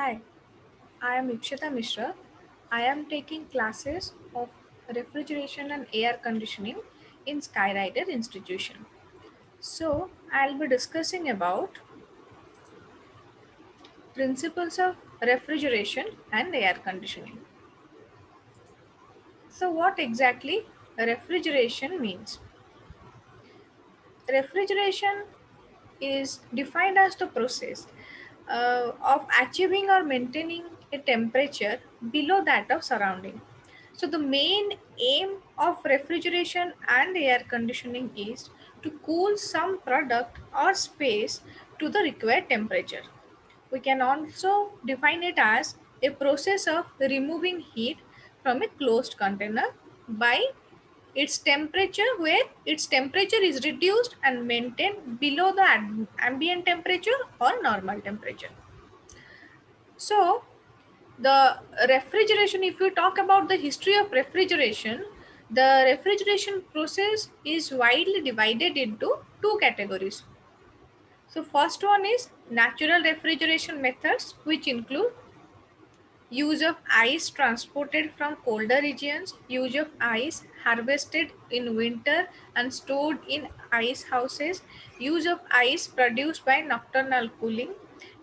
Hi, I am Ipshita Mishra. I am taking classes of refrigeration and air conditioning in Skyrider Institution. So, I'll be discussing about principles of refrigeration and air conditioning. So, what exactly refrigeration means? Refrigeration is defined as the process of achieving or maintaining a temperature below that of surrounding. So the main aim of refrigeration and air conditioning is to cool some product or space to the required temperature. We can also define it as a process of removing heat from a closed container by its temperature, where its temperature is reduced and maintained below the ambient temperature or normal temperature. So the refrigeration, if we talk about the history of refrigeration, the refrigeration process is widely divided into two categories. So first one is natural refrigeration methods, which include use of ice transported from colder regions, use of ice harvested in winter and stored in ice houses, use of ice produced by nocturnal cooling,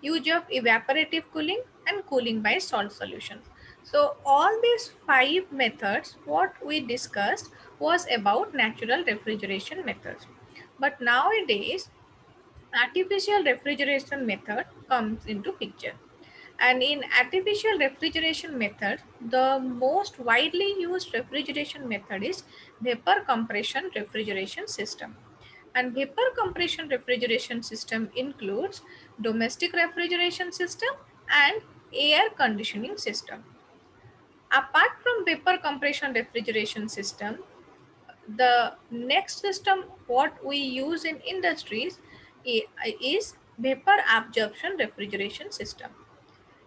use of evaporative cooling, and cooling by salt solution. So all these five methods, what we discussed was about natural refrigeration methods. But nowadays, artificial refrigeration method comes into picture. And in artificial refrigeration method, the most widely used refrigeration method is vapor compression refrigeration system. And vapor compression refrigeration system includes domestic refrigeration system and air conditioning system. Apart from vapor compression refrigeration system, the next system what we use in industries is vapor absorption refrigeration system.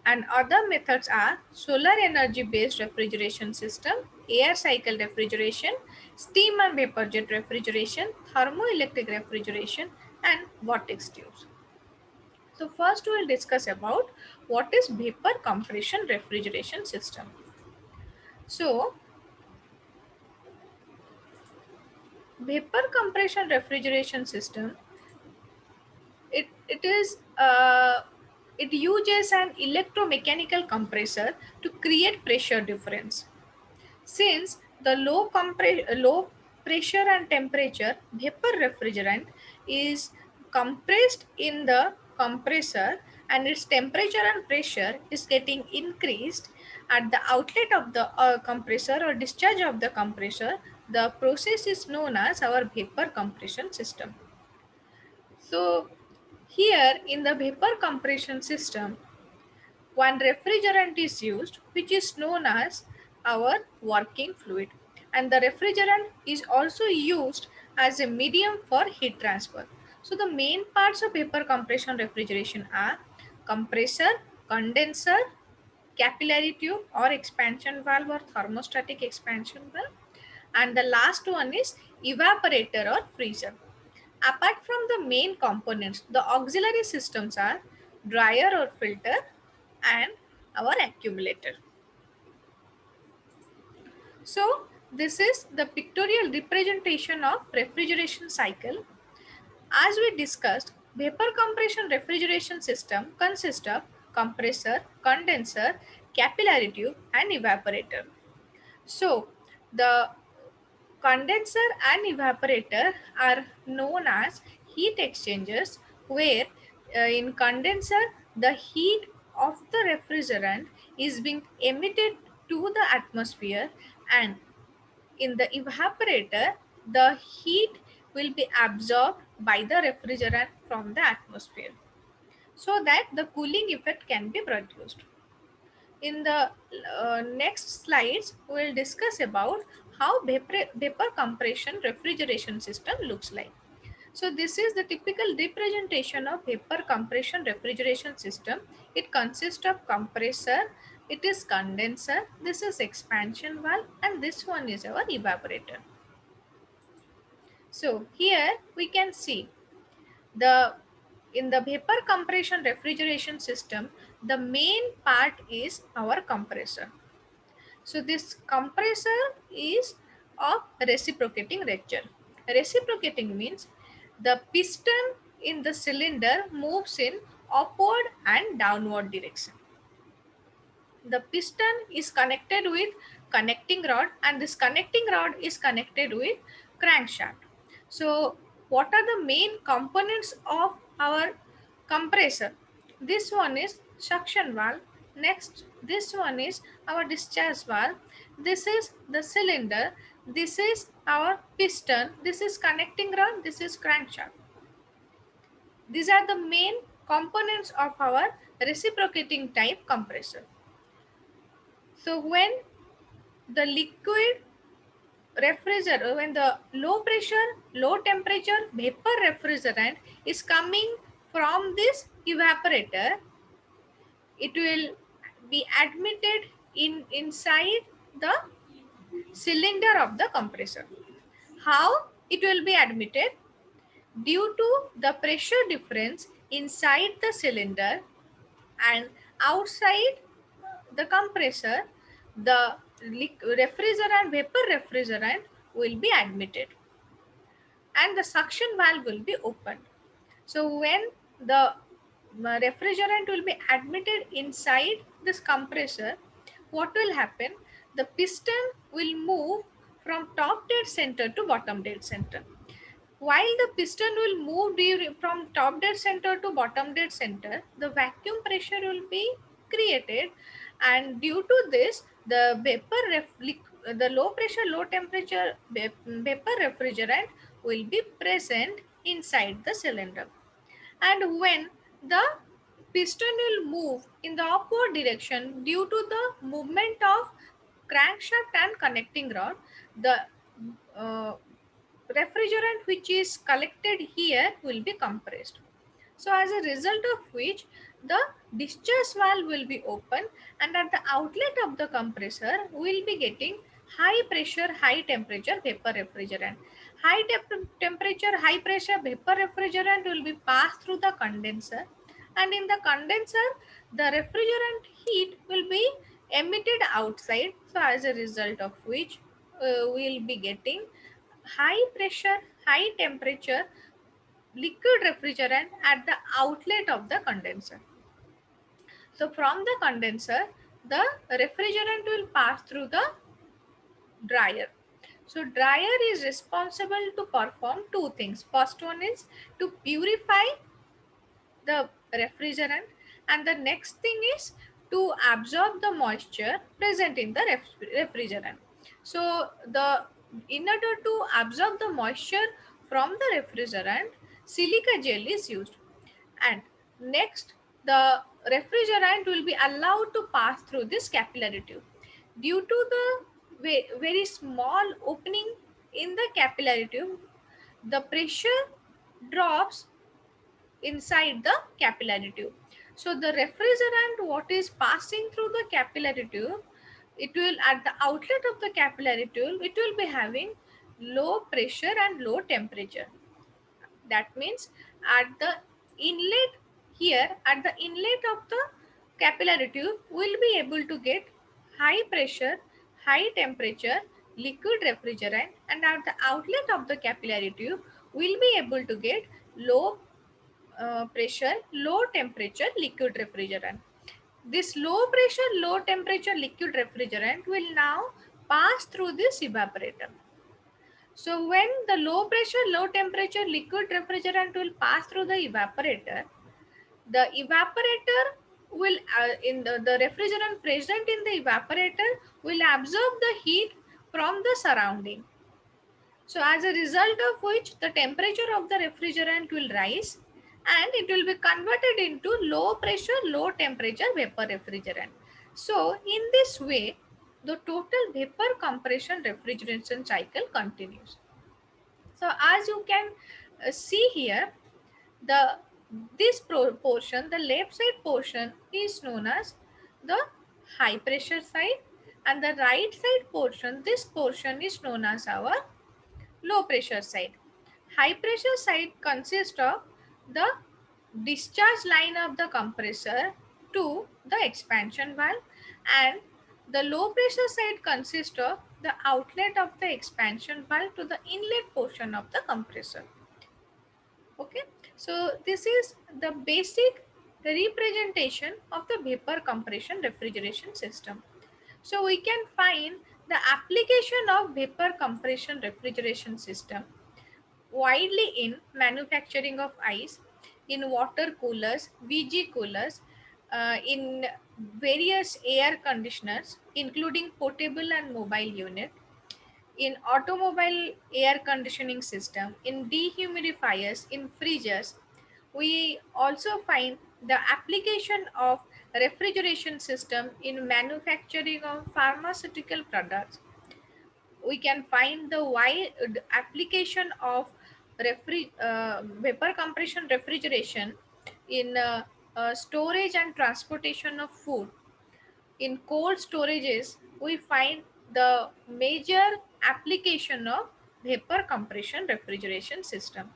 And other methods are solar energy based refrigeration system, air cycle refrigeration, steam and vapor jet refrigeration, thermoelectric refrigeration, and vortex tubes. So first we will discuss about what is vapor compression refrigeration system. So vapor compression refrigeration system, it is it uses an electromechanical compressor to create pressure difference. Since the low pressure and temperature vapor refrigerant is compressed in the compressor, and its temperature and pressure is getting increased at the outlet of the compressor or discharge of the compressor, the process is known as our vapor compression system. So here in the vapor compression system, one refrigerant is used, which is known as our working fluid, and the refrigerant is also used as a medium for heat transfer. So the main parts of vapor compression refrigeration are compressor, condenser, capillary tube or expansion valve or thermostatic expansion valve, and the last one is evaporator or freezer. Apart from the main components, the auxiliary systems are dryer or filter and our accumulator. So this is the pictorial representation of refrigeration cycle. As we discussed, vapor compression refrigeration system consists of compressor, condenser, capillary tube and evaporator. So the condenser and evaporator are known as heat exchangers, where in condenser the heat of the refrigerant is being emitted to the atmosphere, and in the evaporator the heat will be absorbed by the refrigerant from the atmosphere, so that the cooling effect can be produced. In the next slides, we will discuss about how vapor compression refrigeration system looks like. So this is the typical representation of vapor compression refrigeration system. It consists of compressor, it is condenser, this is expansion valve, and this one is our evaporator. So here we can see the in the vapor compression refrigeration system, the main part is our compressor. So this compressor is of reciprocating nature. Reciprocating means the piston in the cylinder moves in upward and downward direction. The piston is connected with connecting rod, and this connecting rod is connected with crankshaft. So what are the main components of our compressor? This one is suction valve. Next, this one is our discharge valve. This is the cylinder. This is our piston. This is connecting rod. This is crankshaft. These are the main components of our reciprocating type compressor. So when the liquid refrigerant, when the low pressure, low temperature vapor refrigerant is coming from this evaporator, it will be admitted inside the cylinder of the compressor. How it will be admitted? Due to the pressure difference inside the cylinder and outside the compressor, the refrigerant, vapor refrigerant will be admitted and the suction valve will be opened. So when the refrigerant will be admitted inside this compressor, what will happen? The piston will move from top dead center to bottom dead center. While the piston will move from top dead center to bottom dead center, the vacuum pressure will be created, and due to this, the the low pressure, low temperature vapor refrigerant will be present inside the cylinder. And when the piston will move in the upward direction due to the movement of crankshaft and connecting rod, the uh, refrigerant which is collected here will be compressed. So as a result of which the discharge valve will be open, and at the outlet of the compressor we will be getting high pressure, high temperature vapor refrigerant. Temperature, high pressure vapor refrigerant will be passed through the condenser, and in the condenser the refrigerant heat will be emitted outside. So as a result of which we will be getting high pressure, high temperature liquid refrigerant at the outlet of the condenser. So from the condenser, the refrigerant will pass through the dryer. So dryer is responsible to perform two things. First one is to purify the refrigerant, and the next thing is to absorb the moisture present in the refrigerant. So the in order to absorb the moisture from the refrigerant, silica gel is used, and next the refrigerant will be allowed to pass through this capillary tube. Due to the very small opening in the capillary tube, the pressure drops inside the capillary tube. So the refrigerant what is passing through the capillary tube, it will at the outlet of the capillary tube, it will be having low pressure and low temperature. That means at the inlet, here at the inlet of the capillary tube will be able to get high pressure, high temperature liquid refrigerant, and at the outlet of the capillary tube will be able to get low pressure, low temperature liquid refrigerant. This low pressure, low temperature liquid refrigerant will now pass through this evaporator. So when the low pressure, low temperature liquid refrigerant will pass through the evaporator will in the refrigerant present in the evaporator will absorb the heat from the surrounding. So as a result of which the temperature of the refrigerant will rise and it will be converted into low pressure, low temperature vapor refrigerant. So in this way, the total vapor compression refrigeration cycle continues. So as you can see here, the portion, the left side portion is known as the high pressure side, and the right side portion, this portion is known as our low pressure side. High pressure side consists of the discharge line of the compressor, to the expansion valve, and the low pressure side consists of the outlet of the expansion valve to the inlet portion of the compressor. Okay, so this is the basic representation of the vapor compression refrigeration system. So we can find the application of vapor compression refrigeration system widely in manufacturing of ice, in water coolers, VG coolers, in various air conditioners, including portable and mobile unit, in automobile air conditioning system, in dehumidifiers, in freezers. We also find the application of refrigeration system in manufacturing of pharmaceutical products. We can find the wide application of vapor compression refrigeration in storage and transportation of food. In cold storages, we find the major application of vapor compression refrigeration system.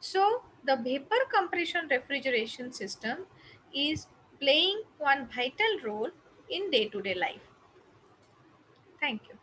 So the vapor compression refrigeration system is playing one vital role in day to day life. Thank you.